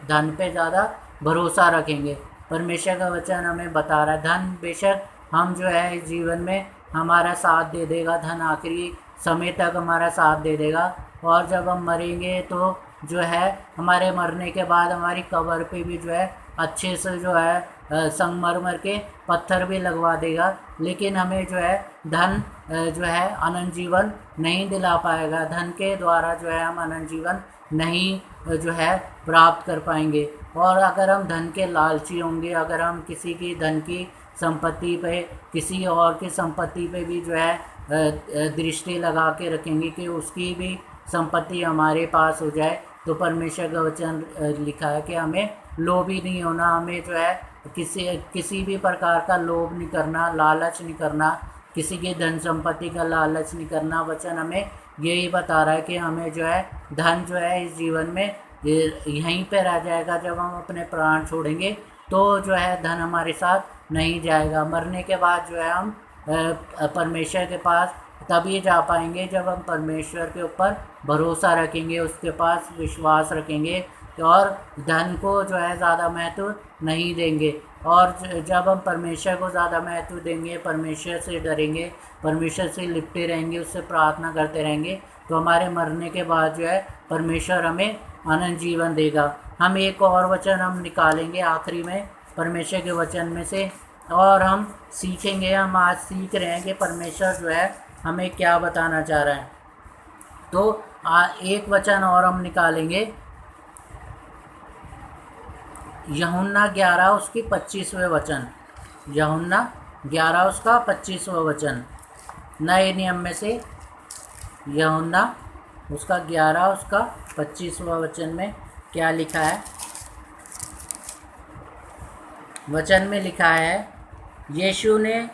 धन पे ज़्यादा भरोसा रखेंगे। परमेश्वर का वचन हमें बता रहा है धन बेशक हम जो है इस जीवन में हमारा साथ दे देगा, धन आखिरी समय तक हमारा साथ दे देगा। और जब हम मरेंगे तो जो है हमारे मरने के बाद हमारी कब्र पे भी जो है अच्छे से जो है संगमरमर के पत्थर भी लगवा देगा। लेकिन हमें जो है धन जो है अनंत जीवन नहीं दिला पाएगा, धन के द्वारा जो है हम अनंत जीवन नहीं जो है प्राप्त कर पाएंगे। और अगर हम धन के लालची होंगे, अगर हम किसी की धन की संपत्ति पे, किसी और की संपत्ति पे भी जो है दृष्टि लगा के रखेंगे कि उसकी भी संपत्ति हमारे पास हो जाए, तो परमेश्वर का वचन लिखा है कि हमें लोभी नहीं होना, हमें जो है किसी भी प्रकार का लोभ नहीं करना, लालच नहीं करना किसी की धन संपत्ति का लालच नहीं करना। वचन हमें यही बता रहा है कि हमें जो है धन जो है इस जीवन में यहीं पे रह जाएगा। जब हम अपने प्राण छोड़ेंगे तो जो है धन हमारे साथ नहीं जाएगा। मरने के बाद जो है हम परमेश्वर के पास तभी जा पाएंगे जब हम परमेश्वर के ऊपर भरोसा रखेंगे, उसके पास विश्वास रखेंगे और धन को जो है ज़्यादा महत्व नहीं देंगे। और जब हम परमेश्वर को ज़्यादा महत्व देंगे, परमेश्वर से डरेंगे, परमेश्वर से लिपटे रहेंगे, उससे प्रार्थना करते रहेंगे, तो हमारे मरने के बाद जो है परमेश्वर हमें अनंत जीवन देगा। हम एक और वचन हम निकालेंगे आखिरी में परमेश्वर के वचन में से, और हम सीखेंगे, हम आज सीख रहे हैं कि परमेश्वर जो है हमें क्या बताना चाह रहा है। तो एक वचन और हम निकालेंगे, यूहन्ना 11 उसकी 25वें वचन, यूहन्ना 11 उसका 25वां वचन, नए नियम में से यूहन्ना उसका 11 उसका 25वां वचन में क्या लिखा है। वचन में लिखा है, यीशु ने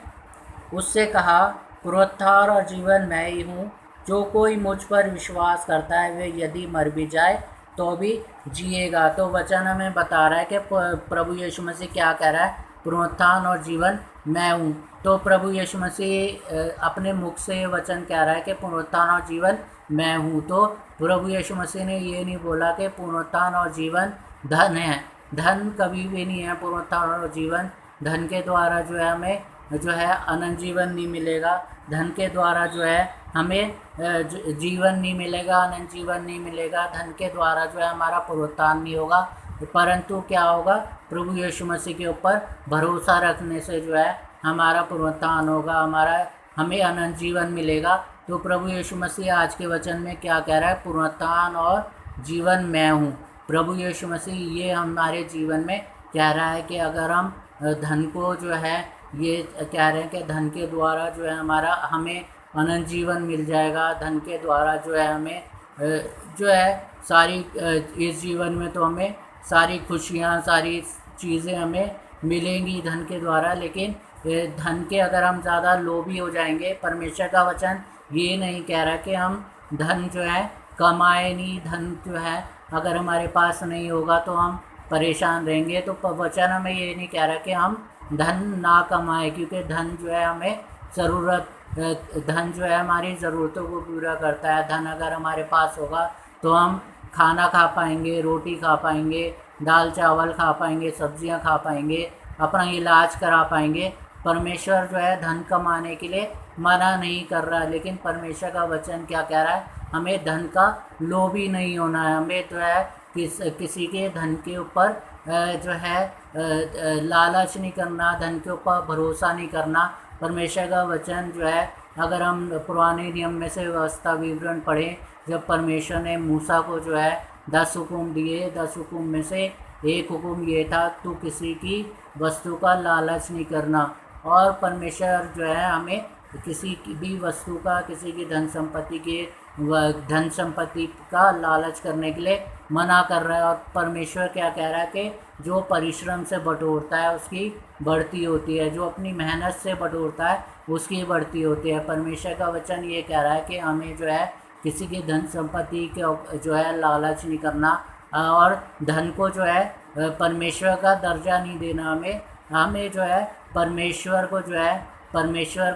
उससे कहा, पुनरुत्थान और जीवन मैं ही हूँ, जो कोई मुझ पर विश्वास करता है वे यदि मर भी जाए तो भी जिएगा। तो वचन हमें बता रहा है कि प्रभु यीशु मसीह क्या कह रहा है, पुनरुत्थान और जीवन मैं हूँ। तो प्रभु यीशु मसीह अपने मुख से वचन कह रहा है कि पुनरुत्थान और जीवन मैं हूँ। तो प्रभु यीशु मसीह ने ये नहीं बोला कि पुनरुत्थान और जीवन धन है, धन कभी भी नहीं है। पुनरुत्थान और जीवन, धन के द्वारा जो है हमें जो है अनंत जीवन नहीं मिलेगा, धन के द्वारा जो है हमें जीवन नहीं मिलेगा, अनंत जीवन नहीं मिलेगा, धन के द्वारा जो है हमारा पुनरुत्थान नहीं होगा। परंतु क्या होगा, प्रभु यीशु मसीह के ऊपर भरोसा रखने से जो है हमारा पुनरुत्थान होगा, हमें अनंत जीवन मिलेगा। तो प्रभु यीशु मसीह आज के वचन में क्या कह रहा है, पुनरुत्थान और जीवन मैं हूँ। प्रभु यीशु मसीह ये हमारे जीवन में कह रहा है कि अगर हम धन को जो है ये कह रहे हैं कि धन के द्वारा जो है हमें अनंत जीवन मिल जाएगा, धन के द्वारा जो है हमें जो है सारी इस जीवन में तो हमें सारी खुशियाँ, सारी चीज़ें हमें मिलेंगी धन के द्वारा। लेकिन धन के अगर हम ज़्यादा लोभी हो जाएंगे, परमेश्वर का वचन ये नहीं कह रहा कि हम धन जो है कमाए नहीं, धन जो है अगर हमारे पास नहीं होगा तो हम परेशान रहेंगे। तो वचन हमें ये नहीं कह रहा कि हम धन ना कमाए, क्योंकि धन जो है हमें धन जो है हमारी ज़रूरतों को पूरा करता है। धन अगर हमारे पास होगा तो हम खाना खा पाएंगे, रोटी खा पाएंगे, दाल चावल खा पाएंगे, सब्जियां खा पाएंगे, अपना इलाज करा पाएंगे। परमेश्वर जो है धन कमाने के लिए मना नहीं कर रहा, लेकिन परमेश्वर का वचन क्या कह रहा है, हमें धन का लोभी नहीं होना है, हमें जो है किसी के धन के ऊपर जो है लालच नहीं करना, धन के ऊपर भरोसा नहीं करना। परमेश्वर का वचन जो है, अगर हम पुराने नियम में से व्यवस्था विवरण पढ़ें, जब परमेश्वर ने मूसा को जो है 10 हुक्म दिए, 10 हुक्म में से एक हुक्म ये था, तू किसी की वस्तु का लालच नहीं करना। और परमेश्वर जो है हमें किसी की भी वस्तु का, किसी की धन संपत्ति का लालच करने के लिए मना कर रहा है। और परमेश्वर क्या कह रहा है कि जो परिश्रम से बटोरता है उसकी बढ़ती होती है, जो अपनी मेहनत से बटोरता है उसकी बढ़ती होती है। परमेश्वर का वचन ये कह रहा है कि हमें जो है किसी की धन संपत्ति के जो है लालच नहीं करना, और धन को जो है परमेश्वर का दर्जा नहीं देना। हमें जो है परमेश्वर को परमेश्वर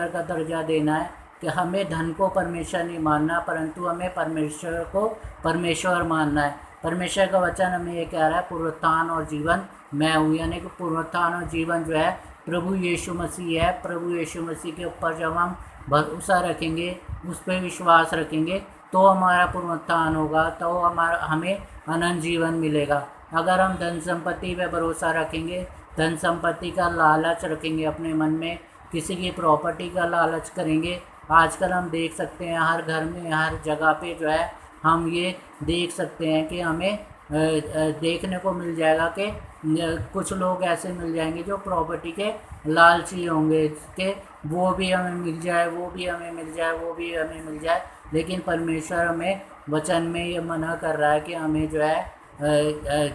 का दर्जा देना है, कि हमें धन को परमेश्वर नहीं मानना, परंतु हमें परमेश्वर को परमेश्वर मानना है। परमेश्वर का वचन हमें ये कह रहा है, पुनरुत्थान और जीवन मैं हूँ, यानी कि पुनरुत्थान और जीवन जो है प्रभु यीशु मसीह है। प्रभु यीशु मसीह के ऊपर जब हम भरोसा रखेंगे, उस पर विश्वास रखेंगे, तो हमारा पुनरुत्थान होगा, तो हमें अनंत जीवन मिलेगा। अगर हम धन संपत्ति पर भरोसा रखेंगे, धन संपत्ति का लालच रखेंगे अपने मन में, किसी की प्रॉपर्टी का लालच करेंगे, आजकल हम देख सकते हैं हर घर में, हर जगह पे जो है हम ये देख सकते हैं कि हमें देखने को मिल जाएगा कि कुछ लोग ऐसे मिल जाएंगे जो प्रॉपर्टी के लालची होंगे कि वो भी हमें मिल जाए, वो भी हमें मिल जाए, वो भी हमें मिल जाए। लेकिन परमेश्वर हमें वचन में ये मना कर रहा है कि हमें जो है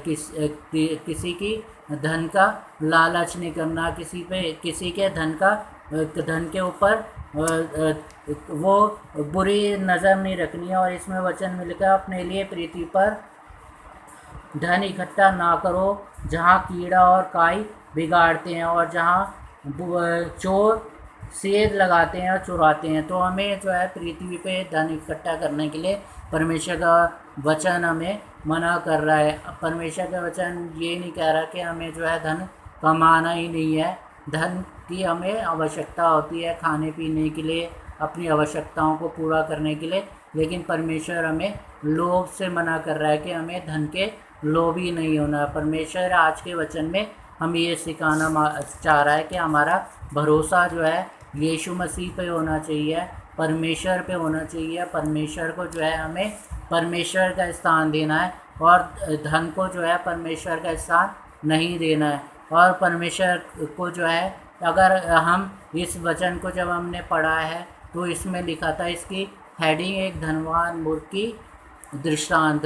किसी की धन का लालच नहीं करना, किसी के धन के ऊपर वो बुरी नज़र नहीं रखनी है। और इसमें वचन मिलेगा, अपने लिए पृथ्वी पर धन इकट्ठा ना करो, जहाँ कीड़ा और काई बिगाड़ते हैं और जहाँ चोर सेंध लगाते हैं और चुराते हैं। तो हमें जो है पृथ्वी पे धन इकट्ठा करने के लिए परमेश्वर का वचन हमें मना कर रहा है। परमेश्वर का वचन ये नहीं कह रहा कि हमें जो है धन कमाना ही नहीं है। धन की हमें आवश्यकता होती है खाने पीने के लिए, अपनी आवश्यकताओं को पूरा करने के लिए, लेकिन परमेश्वर हमें लोभ से मना कर रहा है कि हमें धन के लोभी नहीं होना। परमेश्वर आज के वचन में हमें ये सिखाना चाह रहा है कि हमारा भरोसा जो है यीशु मसीह पे होना चाहिए, परमेश्वर पे होना चाहिए। परमेश्वर को जो है हमें परमेश्वर का स्थान देना है और धन को जो है परमेश्वर का स्थान नहीं देना है। और परमेश्वर को जो है, अगर हम इस वचन को जब हमने पढ़ा है तो इसमें लिखा था, इसकी हेडिंग एक धनवान मूर्ख की दृष्टांत।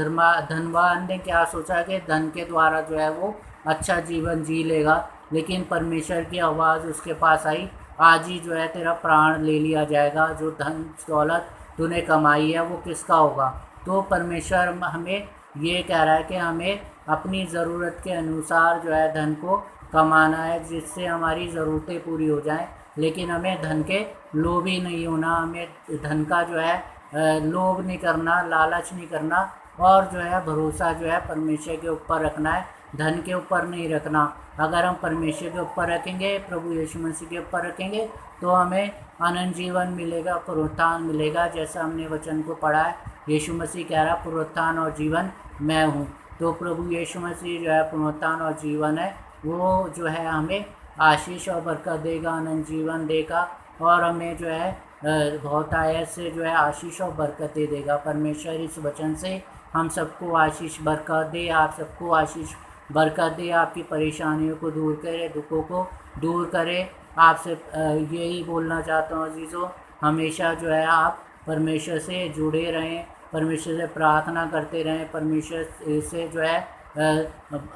धनवान ने क्या सोचा कि धन के द्वारा जो है वो अच्छा जीवन जी लेगा, लेकिन परमेश्वर की आवाज़ उसके पास आई, आज ही जो है तेरा प्राण ले लिया जाएगा, जो धन दौलत तूने कमाई है वो किसका होगा। तो परमेश्वर हमें ये कह रहा है कि हमें अपनी ज़रूरत के अनुसार जो है धन को कमाना है, जिससे हमारी ज़रूरतें पूरी हो जाएं, लेकिन हमें धन के लोभी नहीं होना। हमें धन का जो है लोभ नहीं करना, लालच नहीं करना, और जो है भरोसा जो है परमेश्वर के ऊपर रखना है, धन के ऊपर नहीं रखना। अगर हम परमेश्वर के ऊपर रखेंगे, प्रभु यीशु मसीह के ऊपर रखेंगे, तो हमें अनंत जीवन मिलेगा, पुनरुत्थान मिलेगा। जैसा हमने वचन को पढ़ा है, यीशु मसीह कह रहा पुनरुत्थान और जीवन मैं हूँ। तो प्रभु यीशु मसीह जो है पुनरुत्थान और जीवन है, वो जो है हमें आशीष और बरकत देगा, अनंत जीवन देगा, और हमें जो है बहुतायत से जो है आशीष और बरकतें देगा। परमेश्वर इस वचन से हम सबको आशीष बरकत दे, आप सबको आशीष बरकत दे, आपकी परेशानियों को दूर करे, दुखों को दूर करे। आपसे यही बोलना चाहता हूँ अजीज़ों, हमेशा जो है आप परमेश्वर से जुड़े रहें, परमेश्वर से प्रार्थना करते रहें, परमेश्वर से जो है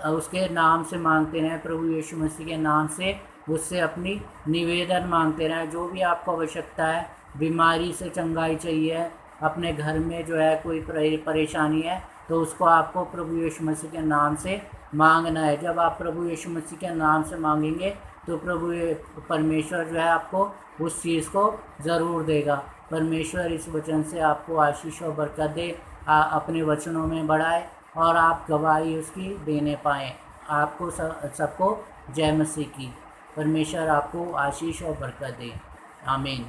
उसके नाम से मांगते रहें, प्रभु यीशु मसीह के नाम से उससे अपनी निवेदन मांगते रहें। जो भी आपको आवश्यकता है, बीमारी से चंगाई चाहिए, अपने घर में जो है कोई परेशानी है, तो उसको आपको प्रभु यीशु मसीह के नाम से मांगना है। जब आप प्रभु यीशु मसीह के नाम से मांगेंगे तो परमेश्वर जो है आपको उस चीज़ को ज़रूर देगा। परमेश्वर इस वचन से आपको आशीष और बरकत दे, अपने वचनों में बढ़ाए और आप गवाही उसकी देने पाएँ। आपको सबको जय मसीह की। परमेश्वर आपको आशीष और बरकत दे। आमीन।